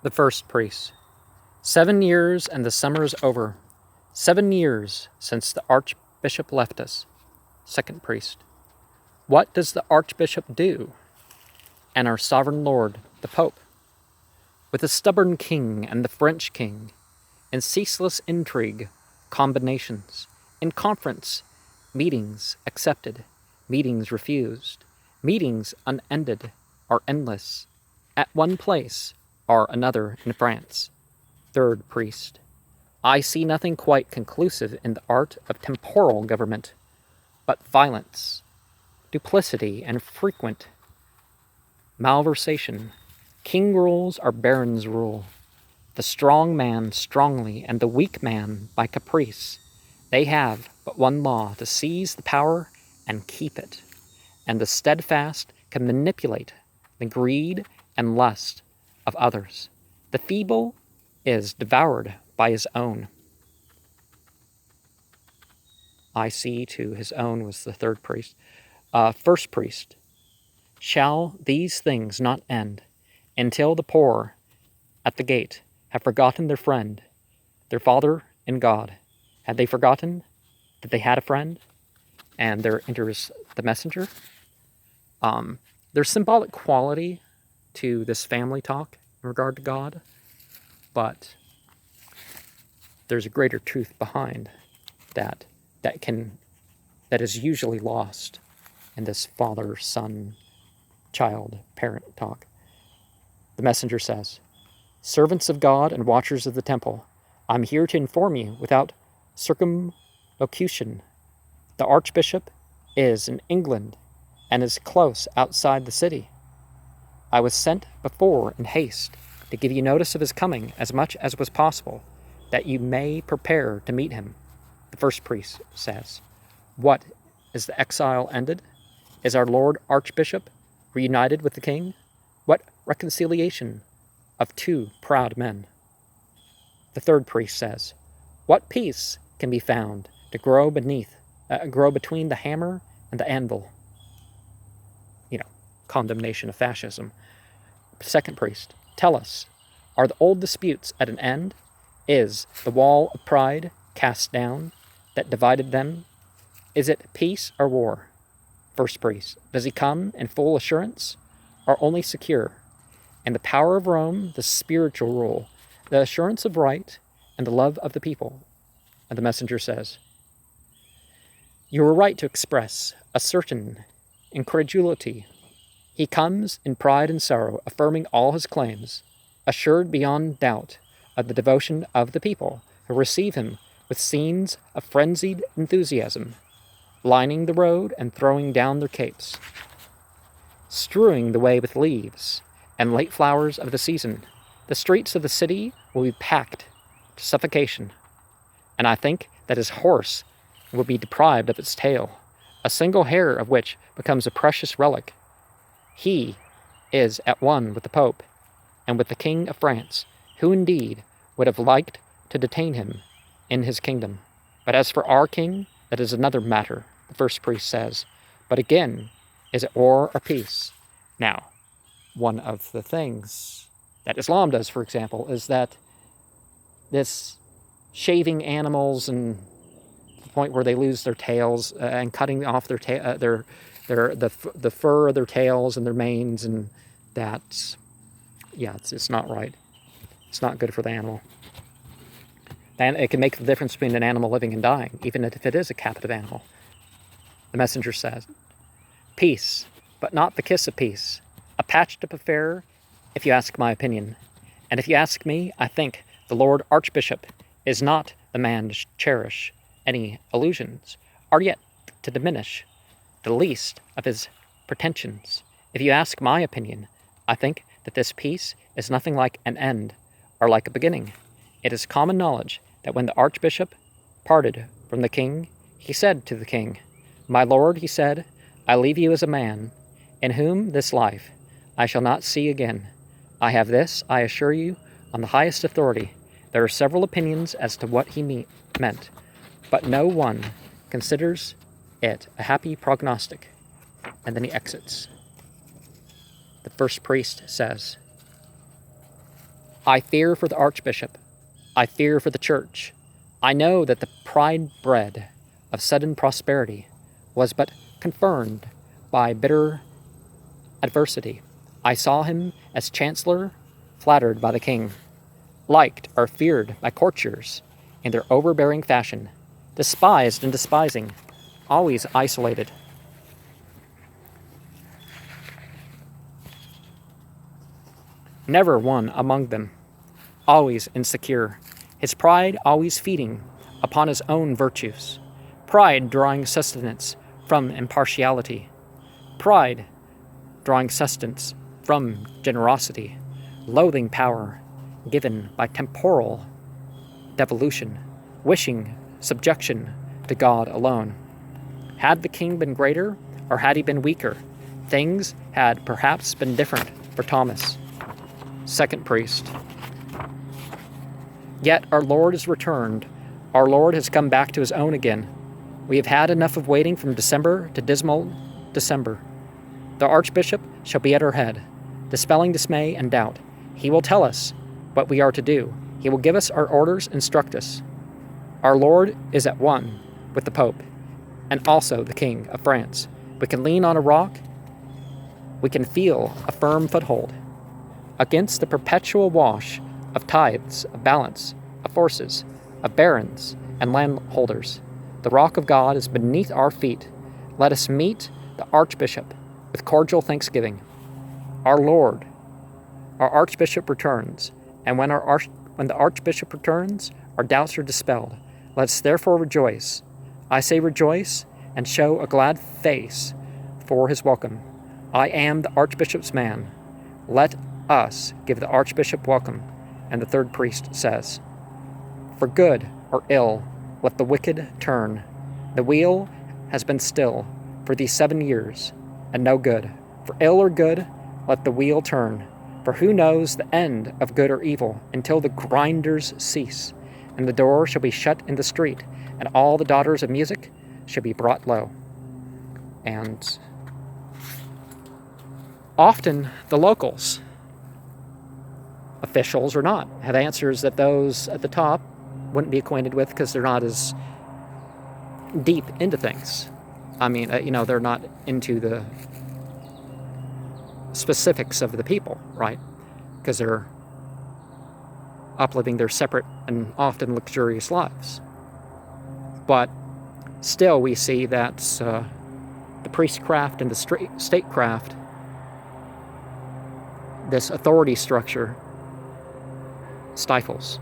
The first priest. 7 years and the summer is over. 7 years since the archbishop left us. Second priest. What does the archbishop do? And our sovereign lord, the pope? With the stubborn king and the French king, in ceaseless intrigue, combinations, in conference, meetings accepted, meetings refused, meetings unended are endless, at one place or another in France. Third priest. I see nothing quite conclusive in the art of temporal government, but violence, duplicity, and frequent malversation. King rules or barons rule. The strong man strongly, and the weak man by caprice. They have but one law, to seize the power and keep it. And the steadfast can manipulate the greed and lust of others. The feeble is devoured by his own. I see to his own was the third priest. First priest. Shall these things not end until the poor at the gate have forgotten their friend, their father in God? Had they forgotten that they had a friend? And there enters the messenger. There's symbolic quality to this family talk in regard to God, but there's a greater truth behind that is usually lost in this father, son, child, parent talk. The messenger says, servants of God and watchers of the temple, I'm here to inform you without circumlocution. The archbishop is in England and is close outside the city. I was sent before in haste to give you notice of his coming as much as was possible, that you may prepare to meet him. The first priest says, what, is the exile ended? Is our Lord Archbishop reunited with the king? What reconciliation of two proud men? The third priest says, what peace can be found to grow between the hammer and the anvil? Condemnation of fascism. Second priest, tell us, are the old disputes at an end? Is the wall of pride cast down that divided them? Is it peace or war? First priest, does he come in full assurance or only secure? And the power of Rome, the spiritual rule, the assurance of right, and the love of the people? And the messenger says, you were right to express a certain incredulity. He comes in pride and sorrow, affirming all his claims, assured beyond doubt of the devotion of the people, who receive him with scenes of frenzied enthusiasm, lining the road and throwing down their capes, strewing the way with leaves and late flowers of the season. The streets of the city will be packed to suffocation, and I think that his horse will be deprived of its tail, a single hair of which becomes a precious relic. He is at one with the Pope and with the King of France, who indeed would have liked to detain him in his kingdom. But as for our king, that is another matter, the first priest says. But again, is it war or peace? Now, one of the things that Islam does, for example, is that this shaving animals and the point where they lose their tails and cutting off their the fur of their tails and their manes, and that's, it's not right. It's not good for the animal. And it can make the difference between an animal living and dying, even if it is a captive animal. The messenger says, peace, but not the kiss of peace. A patched up affair, if you ask my opinion. And if you ask me, I think the Lord Archbishop is not the man to cherish any illusions, or yet to diminish the least of his pretensions. If you ask my opinion, I think that this peace is nothing like an end or like a beginning. It is common knowledge that when the archbishop parted from the king, he said to the king, my lord, he said, I leave you as a man, in whom this life I shall not see again. I have this, I assure you, on the highest authority. There are several opinions as to what he meant, but no one considers it a happy prognostic. And then he exits. The first priest says, I fear for the archbishop. I fear for the church. I know that the pride bred of sudden prosperity was but confirmed by bitter adversity. I saw him as chancellor, flattered by the king, liked or feared by courtiers in their overbearing fashion, despised and despising, always isolated. Never one among them, always insecure, his pride always feeding upon his own virtues, pride drawing sustenance from impartiality, pride drawing sustenance from generosity, loathing power given by temporal devolution, wishing subjection to God alone. Had the king been greater, or had he been weaker, things had perhaps been different for Thomas. Second priest. Yet our Lord is returned. Our Lord has come back to his own again. We have had enough of waiting from December to dismal December. The archbishop shall be at our head, dispelling dismay and doubt. He will tell us what we are to do. He will give us our orders, instruct us. Our Lord is at one with the Pope and also the King of France. We can lean on a rock. We can feel a firm foothold against the perpetual wash of tides, of balance, of forces, of barons and landholders. The rock of God is beneath our feet. Let us meet the archbishop with cordial thanksgiving. Our Lord, our archbishop returns, and when the archbishop returns, our doubts are dispelled. Let us therefore rejoice. I say rejoice and show a glad face for his welcome. I am the archbishop's man. Let us give the archbishop welcome. And the third priest says, for good or ill, let the wicked turn. The wheel has been still for these 7 years, and no good. For ill or good, let the wheel turn. For who knows the end of good or evil until the grinders cease, and the door shall be shut in the street, and all the daughters of music shall be brought low. And often the locals, officials or not, have answers that those at the top wouldn't be acquainted with because they're not as deep into things. I mean, they're not into the specifics of the people, right? Because they're upliving their separate and often luxurious lives. But still, we see that the priestcraft and the statecraft, this authority structure, stifles.